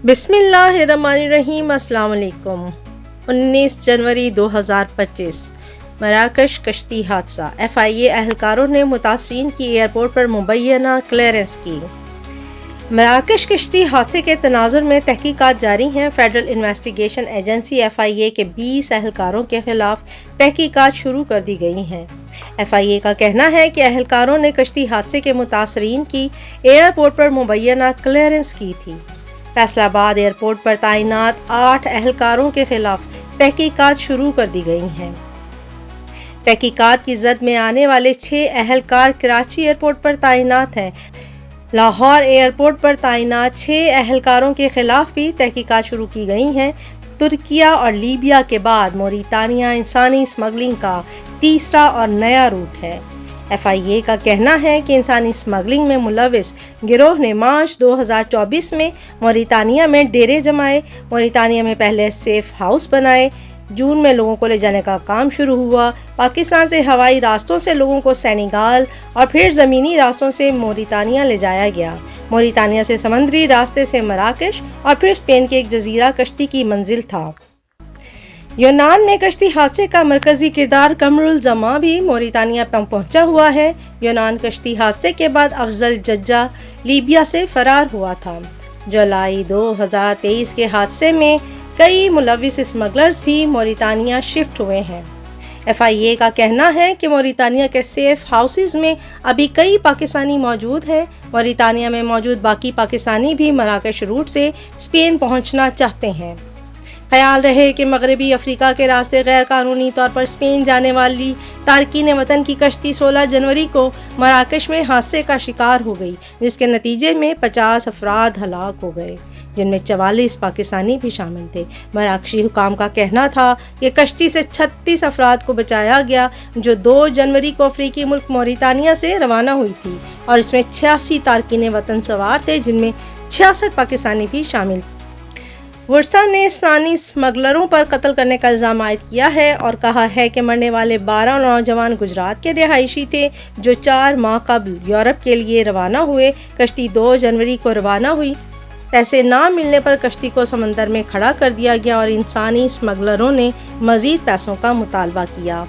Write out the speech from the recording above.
बिस्मिल्लाहिर्रहमानिर्रहीम। अस्सलाम वालेकुम। 19 जनवरी 2025 मराकश कश्ती हादसा। FIA एहलकारों ने मुतासरीन की एयरपोर्ट पर मुबैना क्लियरेंस की। मराकश कश्ती हादसे के तनाजुर में तहकीकात जारी हैं। फेडरल इन्वेस्टिगेशन एजेंसी FIA के 20 एहलकारों के खिलाफ तहकीकात शुरू कर दी गई हैं। FIA का कहना है कि एहलकारों ने कश्ती हादसे के मुतासरीन की एयरपोर्ट पर मुबैना क्लियरेंस की थी। फैसलाबाद एयरपोर्ट पर तैनात 8 एहलकारों के खिलाफ तहकीकात शुरू कर दी गई हैं। तहकीकात की जद में आने वाले 6 एहलकार कराची एयरपोर्ट पर तैनात हैं। लाहौर एयरपोर्ट पर तैनात 6 एहलकारों के खिलाफ भी तहकीकात शुरू की गई हैं। तुर्किया और लीबिया के बाद मोरितानिया इंसानी स्मगलिंग का तीसरा और नया रूट है। FIA का कहना है कि इंसानी स्मगलिंग में मुलविस गिरोह ने मार्च 2024 में मोरितानिया में डेरे जमाए, मोरितानिया में पहले सेफ हाउस बनाए। जून में लोगों को ले जाने का काम शुरू हुआ। पाकिस्तान से हवाई रास्तों से लोगों को सेनेगाल और फिर ज़मीनी रास्तों से मोरितानिया ले जाया गया। मोरितानिया से समंदरी रास्ते से मराकश और फिर स्पेन के एक जजीरा कश्ती की मंजिल था। यूनान में कश्ती हादसे का मरकजी किरदार कमरुल जमा भी मोरितानिया पहुंचा हुआ है। यूनान कश्ती हादसे के बाद अफजल जज्जा लीबिया से फरार हुआ था। जुलाई 2023 के हादसे में कई मुलविस स्मगलर्स भी मोरितानिया शिफ्ट हुए हैं। FIA का कहना है कि मोरितानिया के सेफ हाउसेस में अभी कई पाकिस्तानी मौजूद हैं। मोरितानिया में मौजूद बाकी पाकिस्तानी भी मराकश रूट से स्पेन पहुंचना चाहते हैं। ख्याल रहे कि मगरबी अफ्रीका के रास्ते गैर कानूनी तौर पर स्पेन जाने वाली तारकीन वतन की कश्ती 16 जनवरी को मराकश में हादसे का शिकार हो गई, जिसके नतीजे में 50 अफराद हलाक हो गए, जिनमें 44 पाकिस्तानी भी शामिल थे। मराकशी हुकाम का कहना था कि कश्ती से 36 अफराद को बचाया गया, जो 2 जनवरी को अफ्रीकी मुल्क मोरितानिया से रवाना हुई थी, और इसमें 86 तारकीन वतन सवार थे, जिनमें 66 पाकिस्तानी भी शामिल थे। वर्सा ने इंसानी स्मगलरों पर कत्ल करने का इल्ज़ाम आयद किया है और कहा है कि मरने वाले 12 नौजवान गुजरात के रिहायशी थे, जो 4 माह कबल यूरोप के लिए रवाना हुए। कश्ती 2 जनवरी को रवाना हुई। पैसे ना मिलने पर कश्ती को समंदर में खड़ा कर दिया गया और इंसानी स्मगलरों ने मज़ीद पैसों का मुतालबा किया।